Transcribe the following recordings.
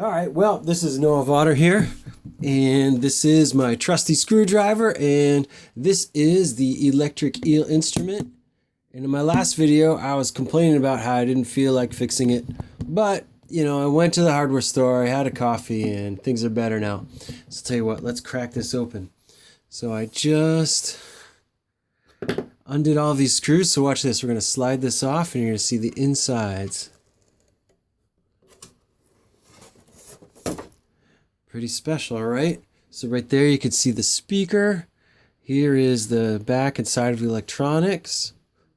All right, well, this is Noah Vaughter here, and this is my trusty screwdriver, and this is the electric eel instrument. And in my last video, I was complaining about how I didn't feel like fixing it, but, I went to the hardware store, I had a coffee, and things are better now. So tell you what, let's crack this open. So I just undid all these screws, so watch this. We're going to slide this off, and you're going to see the insides. Pretty special, right? So right there you can see the speaker. Here is the back and side of the electronics.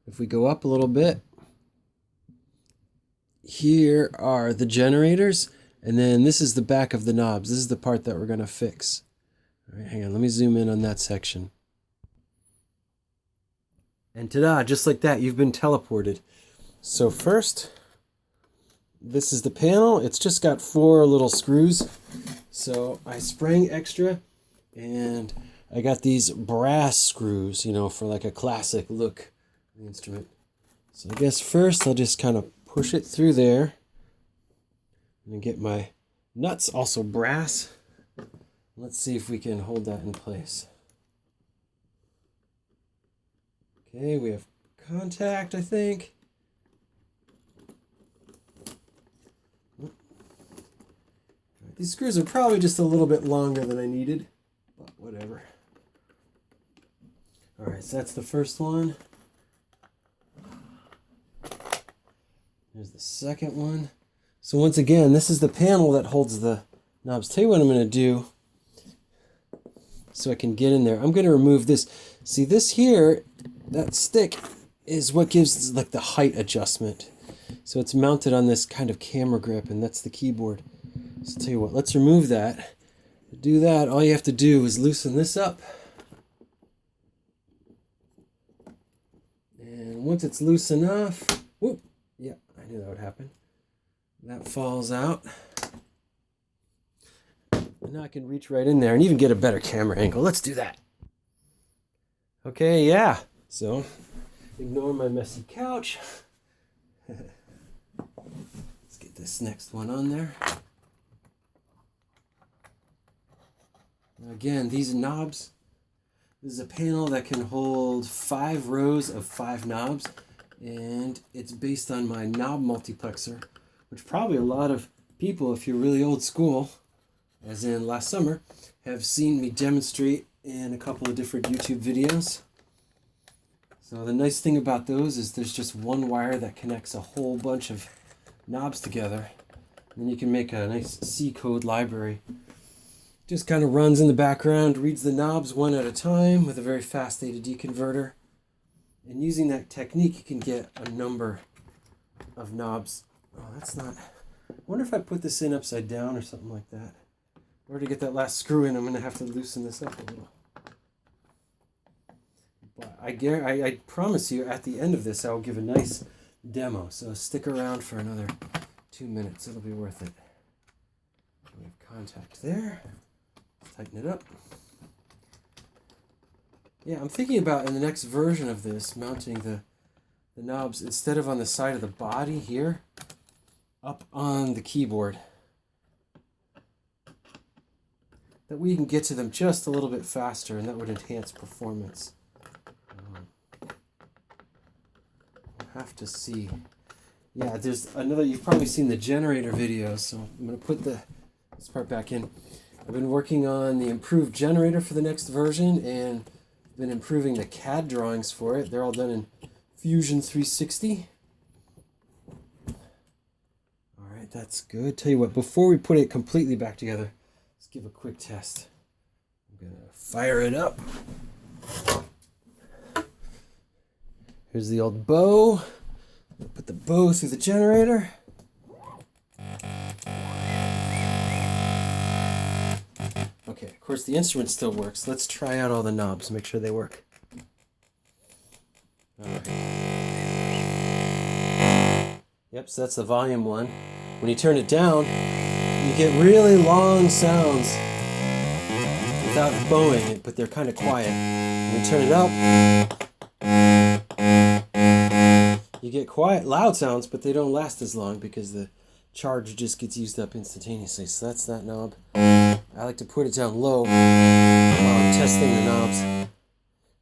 If we go up a little bit, here are the generators, and then this is the back of the knobs. This is the part that we're going to fix. All right, hang on, let me zoom in on that section. And ta-da, just like that, you've been teleported. So first, this is the panel. It's just got 4 little screws. So I sprang extra, and I got these brass screws, for like a classic look of the instrument. So I guess first I'll just kind of push it through there and get my nuts, also brass. Let's see if we can hold that in place. Okay, we have contact, I think. These screws are probably just a little bit longer than I needed, but whatever. All right, so that's the first one. Here's the second one. So once again, this is the panel that holds the knobs. Tell you what I'm going to do so I can get in there. I'm going to remove this. See, this here, that stick is what gives like the height adjustment. So it's mounted on this kind of camera grip, and that's the keyboard. So tell you what, let's remove that. To do that, all you have to do is loosen this up. And once it's loose enough, whoop, yeah, I knew that would happen. That falls out. And now I can reach right in there and even get a better camera angle. Let's do that. Okay, yeah. So, ignore my messy couch. Let's get this next one on there. Again, these knobs, this is a panel that can hold 5 rows of 5 knobs, and it's based on my knob multiplexer, which probably a lot of people, if you're really old school, as in last summer, have seen me demonstrate in a couple of different YouTube videos. So the nice thing about those is there's just one wire that connects a whole bunch of knobs together, and then you can make a nice C code library. Just kind of runs in the background, reads the knobs one at a time with a very fast A to D converter. And using that technique, you can get a number of knobs. Oh, that's not... I wonder if I put this in upside down or something like that. In order to get that last screw in, I'm going to have to loosen this up a little. But I promise you, at the end of this, I will give a nice demo. So stick around for another 2 minutes. It'll be worth it. We have contact there. Tighten it up. Yeah, I'm thinking about in the next version of this, mounting the knobs, instead of on the side of the body here, up on the keyboard. That way you can get to them just a little bit faster, and that would enhance performance. We'll have to see. Yeah, there's another, you've probably seen the generator video, so I'm going to put this part back in. I've been working on the improved generator for the next version, and been improving the CAD drawings for it. They're all done in Fusion 360. All right, that's good. Tell you what, before we put it completely back together, let's give a quick test. I'm going to fire it up. Here's the old bow. Put the bow through the generator. Okay, of course the instrument still works. Let's try out all the knobs, make sure they work. All right. Yep, so that's the volume one. When you turn it down, you get really long sounds without bowing it, but they're kind of quiet. When you turn it up, you get quiet, loud sounds, but they don't last as long because the charge just gets used up instantaneously. So that's that knob. I like to put it down low while I'm testing the knobs.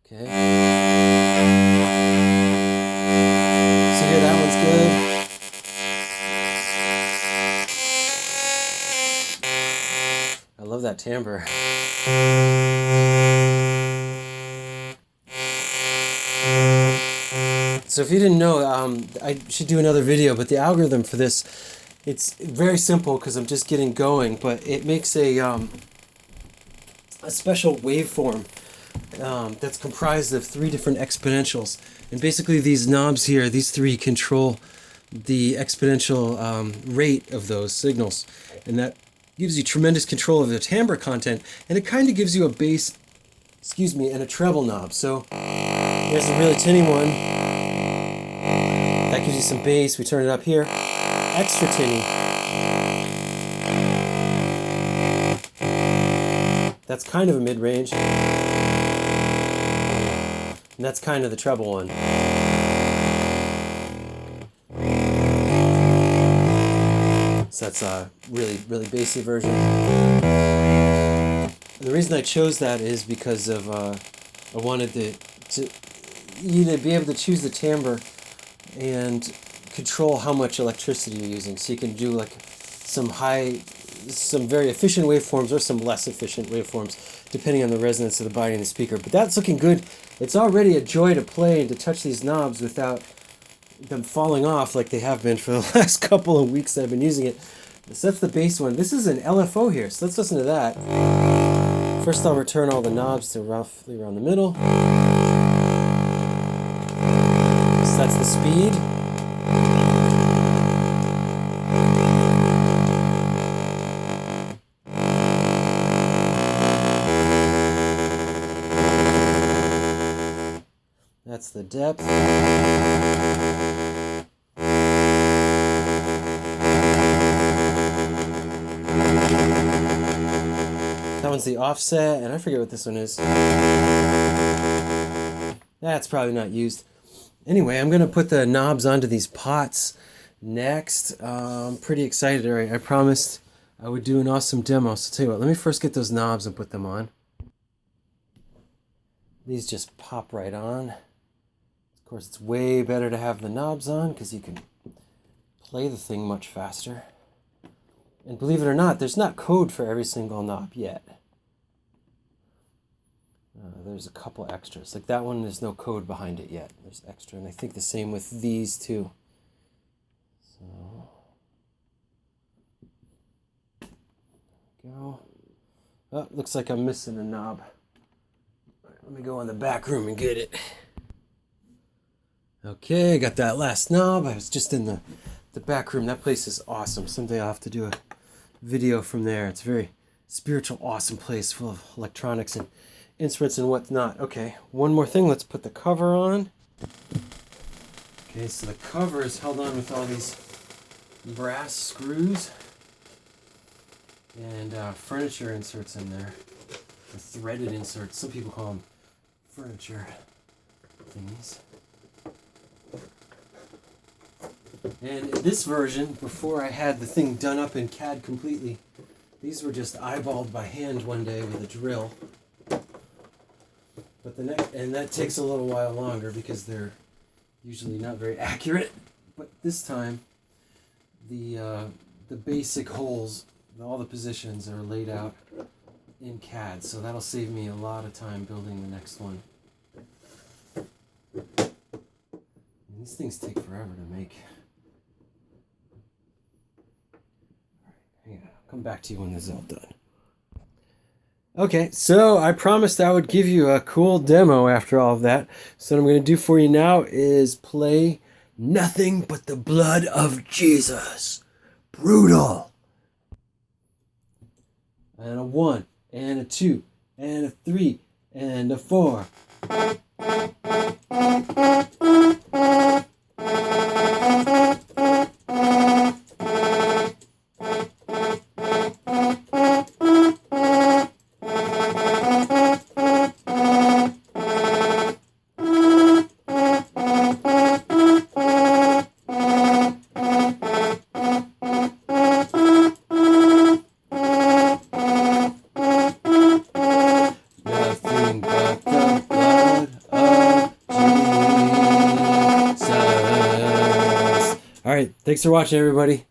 Okay. So here, that one's good. I love that timbre. So if you didn't know, I should do another video, but the algorithm for this, it's very simple because I'm just getting going, but it makes a special waveform that's comprised of 3 different exponentials. And basically these knobs here, these 3 control the exponential rate of those signals. And that gives you tremendous control of the timbre content, and it kind of gives you a bass, and a treble knob. So there's a really tinny one. That gives you some bass. We turn it up here. Extra tinny. That's kind of a mid-range. And that's kind of the treble one. So that's a really, really bassy version. And the reason I chose that is because of I wanted you to be able to choose the timbre and control how much electricity you're using. So you can do like some very efficient waveforms or some less efficient waveforms, depending on the resonance of the body and the speaker. But that's looking good. It's already a joy to play and to touch these knobs without them falling off like they have been for the last couple of weeks that I've been using it. So that's the bass one. This is an LFO here, so let's listen to that. First I'll return all the knobs to roughly around the middle. So that's the speed. That's the depth. That one's the offset, and I forget what this one is. That's probably not used. Anyway, I'm going to put the knobs onto these pots next. I'm pretty excited. All right, I promised I would do an awesome demo. So tell you what, let me first get those knobs and put them on. These just pop right on. Of course, it's way better to have the knobs on because you can play the thing much faster. And believe it or not, there's not code for every single knob yet. There's a couple extras. Like that one, there's no code behind it yet. There's extra, and I think the same with these too. So, there we go. Oh, looks like I'm missing a knob. All right, let me go in the back room and get it. Okay, I got that last knob. I was just in the back room. That place is awesome. Someday I'll have to do a video from there. It's a very spiritual, awesome place full of electronics and instruments and whatnot. Okay, one more thing. Let's put the cover on. Okay, so the cover is held on with all these brass screws and furniture inserts in there. Or threaded inserts. Some people call them furniture thingies. And in this version, before I had the thing done up in CAD completely, these were just eyeballed by hand one day with a drill. But and that takes a little while longer because they're usually not very accurate. But this time, the basic holes, all the positions are laid out in CAD, so that'll save me a lot of time building the next one. And these things take forever to make. Hang on, I'll come back to you when this is all done. Okay, so I promised I would give you a cool demo after all of that. So what I'm going to do for you now is play Nothing But the Blood of Jesus. Brutal. And a 1, and a 2, and a 3, and a 4. All right. Thanks for watching, everybody.